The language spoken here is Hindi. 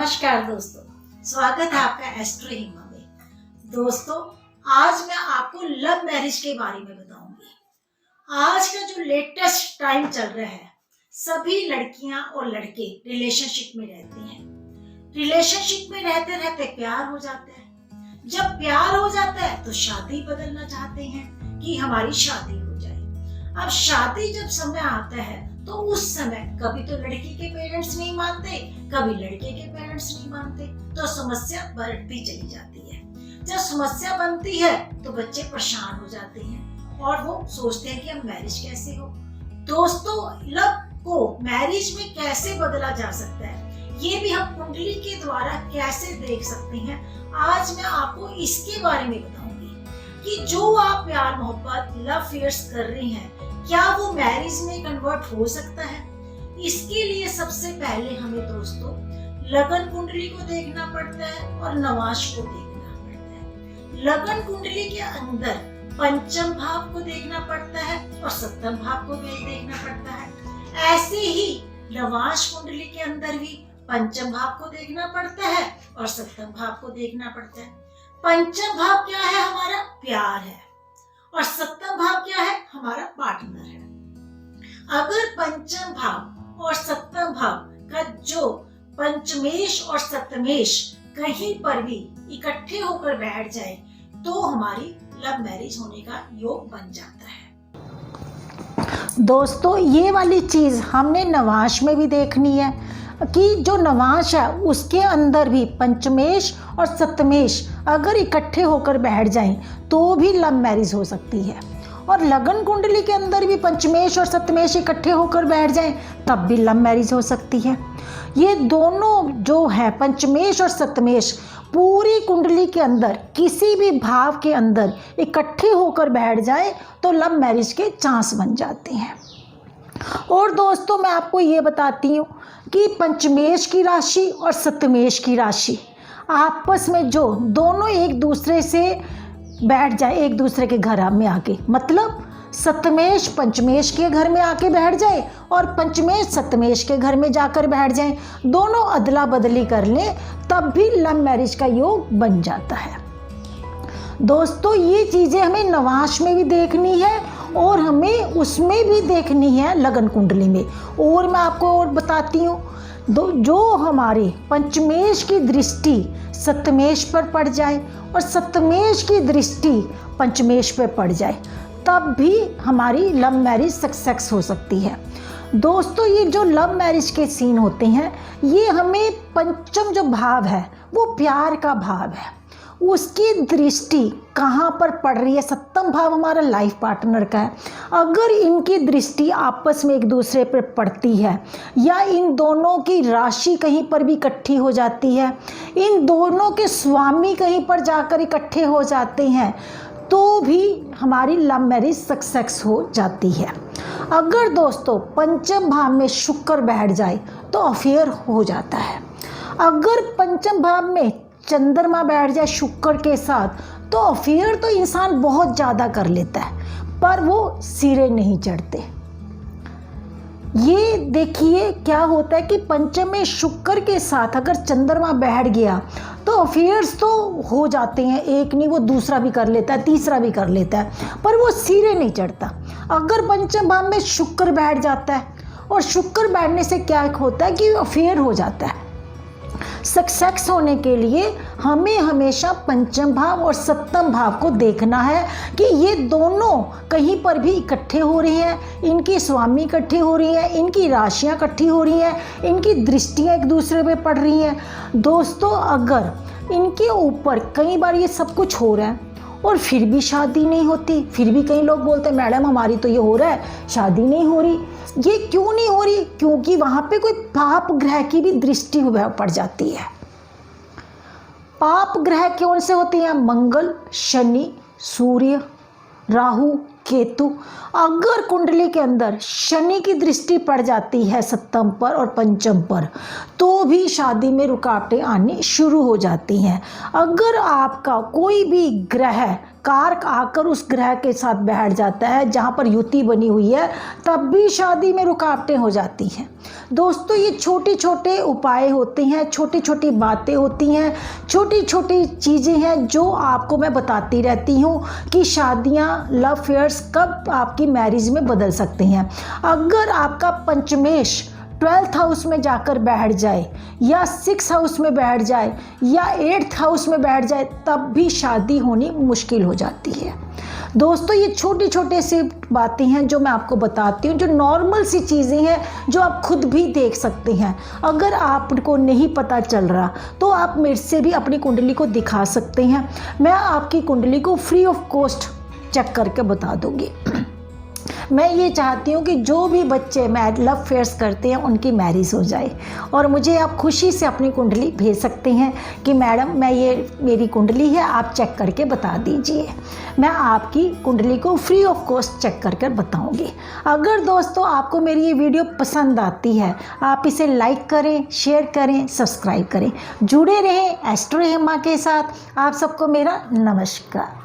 नमस्कार दोस्तों, स्वागत है आपका एस्ट्रो हिमा में। दोस्तों, आज मैं आपको लव मैरिज के बारे में बताऊंगी। आज का जो लेटेस्ट टाइम चल रहा है, सभी लड़कियां और लड़के रिलेशनशिप में रहते हैं। रिलेशनशिप में रहते रहते प्यार हो जाता है। जब प्यार हो जाता है तो शादी बदलना चाहते हैं कि हमारी शादी हो जाए। अब शादी जब समय आता है तो उस समय कभी तो लड़की के पेरेंट्स नहीं मानते, कभी लड़के के पेरेंट्स नहीं मानते, तो समस्या बढ़ती चली जाती है। जब समस्या बनती है तो बच्चे परेशान हो जाते हैं और वो सोचते हैं कि अब मैरिज कैसे हो। दोस्तों, लव को मैरिज में कैसे बदला जा सकता है, ये भी हम कुंडली के द्वारा कैसे देख सकते हैं, आज मैं आपको इसके बारे में बताऊंगी कि जो आप प्यार मोहब्बत लव अफेयर्स कर रही हैं, क्या वो मैरिज में कन्वर्ट हो सकता है। इसके लिए सबसे पहले हमें दोस्तों लगन कुंडली को देखना पड़ता है और नवाश को देखना पड़ता है। लगन कुंडली के अंदर पंचम भाव को देखना पड़ता है और सप्तम भाव को भी देखना पड़ता है। ऐसे ही नवाश कुंडली के अंदर भी पंचम भाव को देखना पड़ता है और सप्तम भाव को देखना पड़ता है। पंचम भाव क्या है? हमारा प्यार है। और सप्तम भाव क्या है? हमारा पार्टनर है। अगर पंचम भाव और सप्तम भाव का जो पंचमेश और सप्तमेश कहीं पर भी इकट्ठे होकर बैठ जाए तो हमारी लव मैरिज होने का योग बन जाता है। दोस्तों, ये वाली चीज हमने नवाश में भी देखनी है कि जो नवाश है उसके अंदर भी पंचमेश और सप्तमेश अगर इकट्ठे होकर बैठ जाएं तो भी लव मैरिज हो सकती है। और लगन कुंडली के अंदर भी पंचमेश और सप्तमेश इकट्ठे होकर बैठ जाएं तब भी लव मैरिज हो सकती है। ये दोनों जो है पंचमेश और सप्तमेश पूरी कुंडली के अंदर किसी भी भाव के अंदर इकट्ठे होकर बैठ जाए तो लव मैरिज के चांस बन जाते हैं। और दोस्तों, मैं आपको ये बताती हूँ कि पंचमेश की राशि और सप्तमेश की राशि आपस में जो दोनों एक दूसरे से बैठ जाए, एक दूसरे के घर में आके, मतलब सप्तमेश पंचमेश के घर में आके बैठ जाए और पंचमेश सप्तमेश के घर में जाकर बैठ जाए, दोनों अदला बदली कर लें तब भी लव मैरिज का योग बन जाता है। दोस्तों, ये चीज़ें हमें नवाश में भी देखनी है और हमें उसमें भी देखनी है लगन कुंडली में। और मैं आपको और बताती हूँ, जो हमारे पंचमेश की दृष्टि सप्तमेश पर पड़ जाए और सप्तमेश की दृष्टि पंचमेश पर पड़ जाए तब भी हमारी लव मैरिज सक्सेस हो सकती है। दोस्तों, ये जो लव मैरिज के सीन होते हैं, ये हमें पंचम जो भाव है वो प्यार का भाव है, उसकी दृष्टि कहाँ पर पड़ रही है? सप्तम भाव हमारा लाइफ पार्टनर का है। अगर इनकी दृष्टि आपस में एक दूसरे पर पड़ती है या इन दोनों की राशि कहीं पर भी इकट्ठी हो जाती है, इन दोनों के स्वामी कहीं पर जाकर इकट्ठे हो जाते हैं तो भी हमारी लव मैरिज सक्सेस हो जाती है। अगर दोस्तों पंचम भाव में शुक्र बैठ जाए तो अफेयर हो जाता है। अगर पंचम भाव में चंद्रमा बैठ जाए शुक्र के साथ तो अफेयर तो इंसान बहुत ज़्यादा कर लेता है पर वो सिरे नहीं चढ़ते। ये देखिए क्या होता है कि पंचम में शुक्र के साथ अगर चंद्रमा बैठ गया तो अफेयर्स तो हो जाते हैं, एक नहीं वो दूसरा भी कर लेता है, तीसरा भी कर लेता है, पर वो सिरे नहीं चढ़ता। अगर पंचम भाव में शुक्र बैठ जाता है और शुक्र बैठने से क्या होता है कि अफेयर हो जाता है। सक्सेस होने के लिए हमें हमेशा पंचम भाव और सप्तम भाव को देखना है कि ये दोनों कहीं पर भी इकट्ठे हो रही हैं, इनकी स्वामी इकट्ठी हो रही हैं, इनकी राशियां इकट्ठी हो रही हैं, इनकी दृष्टियां एक दूसरे पे पड़ रही हैं। दोस्तों, अगर इनके ऊपर कई बार ये सब कुछ हो रहा है और फिर भी शादी नहीं होती, फिर भी कई लोग बोलते हैं मैडम हमारी तो ये हो रहा है, शादी नहीं हो रही। ये क्यों नहीं हो रही? क्योंकि वहाँ पे कोई पाप ग्रह की भी दृष्टि पड़ जाती है। पाप ग्रह कौन से होते हैं? मंगल, शनि, सूर्य, राहु, केतु। अगर कुंडली के अंदर शनि की दृष्टि पड़ जाती है सप्तम पर और पंचम पर तो भी शादी में रुकावटें आनी शुरू हो जाती हैं। अगर आपका कोई भी ग्रह कारक आकर उस ग्रह के साथ बैठ जाता है जहाँ पर युति बनी हुई है, तब भी शादी में रुकावटें हो जाती हैं। दोस्तों, ये छोटे छोटे उपाय होते हैं, छोटी छोटी बातें होती हैं, छोटी छोटी चीज़ें हैं जो आपको मैं बताती रहती हूँ कि शादियाँ, लव अफेयर्स कब आपकी मैरिज में बदल सकते हैं। अगर आपका पंचमेश 12th हाउस में जाकर बैठ जाए या 6th हाउस में बैठ जाए या 8th हाउस में बैठ जाए, तब भी शादी होनी मुश्किल हो जाती है। दोस्तों, ये छोटी छोटी सी बातें हैं जो मैं आपको बताती हूँ, जो नॉर्मल सी चीज़ें हैं जो आप खुद भी देख सकते हैं। अगर आपको नहीं पता चल रहा तो आप मेरे से भी अपनी कुंडली को दिखा सकते हैं। मैं आपकी कुंडली को फ्री ऑफ कॉस्ट चेक करके बता दूँगी। मैं ये चाहती हूँ कि जो भी बच्चे लव अफेयर्स करते हैं उनकी मैरिज हो जाए, और मुझे आप खुशी से अपनी कुंडली भेज सकते हैं कि मैडम मेरी कुंडली है, आप चेक करके बता दीजिए। मैं आपकी कुंडली को फ्री ऑफ कॉस्ट चेक करके बताऊंगी। अगर दोस्तों आपको मेरी ये वीडियो पसंद आती है, आप इसे लाइक करें, शेयर करें, सब्सक्राइब करें। जुड़े रहें एस्ट्रो हेमा के साथ। आप सबको मेरा नमस्कार।